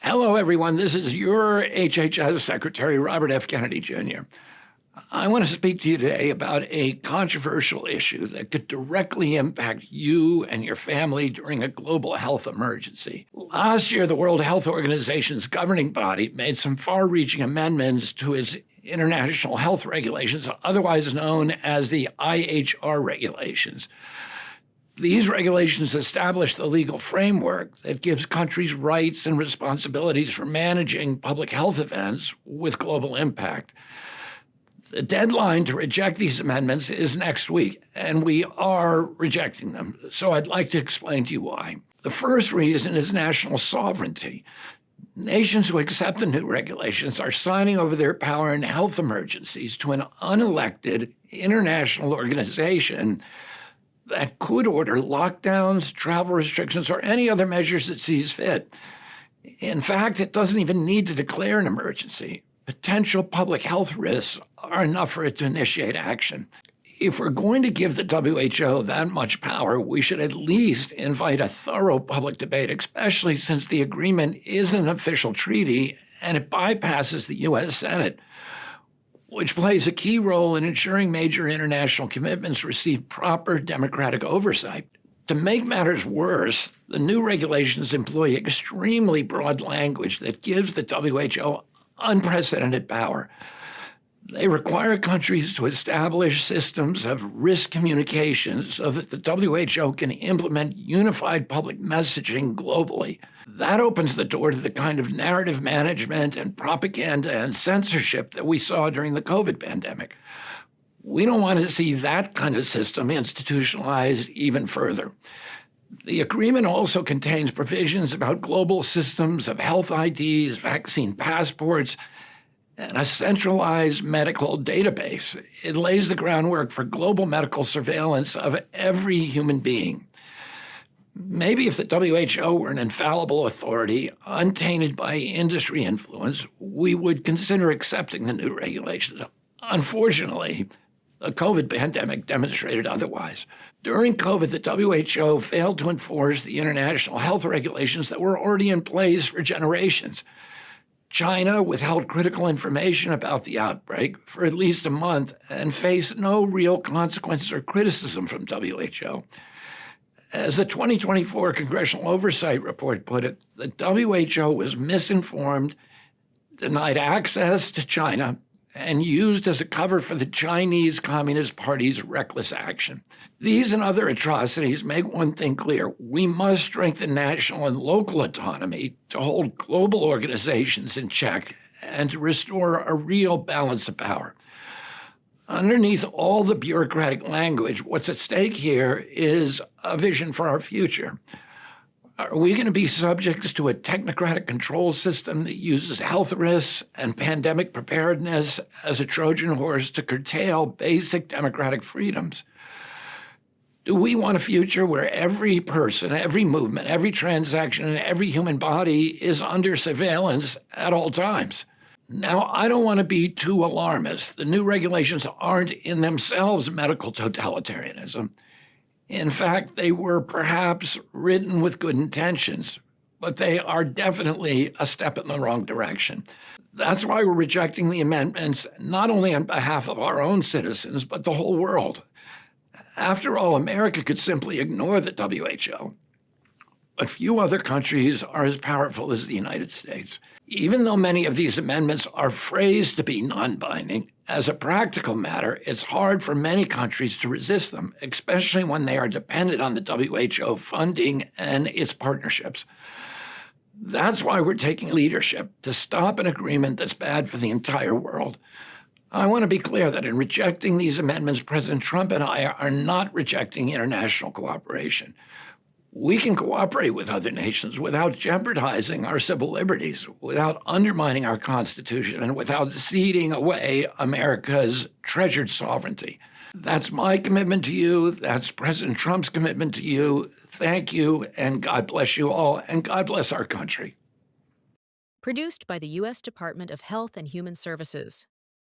Hello, everyone. This is your HHS Secretary, Robert F. Kennedy, Jr. I want to speak to you today about a controversial issue that could directly impact you and your family during a global health emergency. Last year, the World Health Organization's governing body made some far-reaching amendments to its international health regulations, otherwise known as the IHR regulations. These regulations establish the legal framework that gives countries rights and responsibilities for managing public health events with global impact. The deadline to reject these amendments is next week, and we are rejecting them. So I'd like to explain to you why. The first reason is national sovereignty. Nations who accept the new regulations are signing over their power in health emergencies to an unelected international organization that could order lockdowns, travel restrictions, or any other measures it sees fit. In fact, it doesn't even need to declare an emergency. Potential public health risks are enough for it to initiate action. If we're going to give the WHO that much power, we should at least invite a thorough public debate, especially since the agreement is an official treaty and it bypasses the U.S. Senate, which plays a key role in ensuring major international commitments receive proper democratic oversight. To make matters worse, the new regulations employ extremely broad language that gives the WHO unprecedented power. They require countries to establish systems of risk communication so that the WHO can implement unified public messaging globally. That opens the door to the kind of narrative management and propaganda and censorship that we saw during the COVID pandemic. We don't want to see that kind of system institutionalized even further. The agreement also contains provisions about global systems of health IDs, vaccine passports, and a centralized medical database. It lays the groundwork for global medical surveillance of every human being. Maybe if the WHO were an infallible authority, untainted by industry influence, we would consider accepting the new regulations. Unfortunately, the COVID pandemic demonstrated otherwise. During COVID, the WHO failed to enforce the international health regulations that were already in place for generations. China withheld critical information about the outbreak for at least a month and faced no real consequences or criticism from WHO. As the 2024 Congressional Oversight Report put it, the WHO was misinformed, denied access to China, and used as a cover for the Chinese Communist Party's reckless action. These and other atrocities make one thing clear: we must strengthen national and local autonomy to hold global organizations in check and to restore a real balance of power. Underneath all the bureaucratic language, what's at stake here is a vision for our future. Are we going to be subjects to a technocratic control system that uses health risks and pandemic preparedness as a Trojan horse to curtail basic democratic freedoms? Do we want a future where every person, every movement, every transaction, and every human body is under surveillance at all times? Now, I don't want to be too alarmist. The new regulations aren't in themselves medical totalitarianism. In fact, they were perhaps written with good intentions, but they are definitely a step in the wrong direction. That's why we're rejecting the amendments, not only on behalf of our own citizens, but the whole world. After all, America could simply ignore the WHO, but few other countries are as powerful as the United States. Even though many of these amendments are phrased to be non-binding, as a practical matter, it's hard for many countries to resist them, especially when they are dependent on the WHO funding and its partnerships. That's why we're taking leadership to stop an agreement that's bad for the entire world. I want to be clear that in rejecting these amendments, President Trump and I are not rejecting international cooperation. We can cooperate with other nations without jeopardizing our civil liberties, without undermining our Constitution, and without ceding away America's treasured sovereignty. That's my commitment to you. That's President Trump's commitment to you. Thank you, and God bless you all, and God bless our country. Produced by the U.S. Department of Health and Human Services.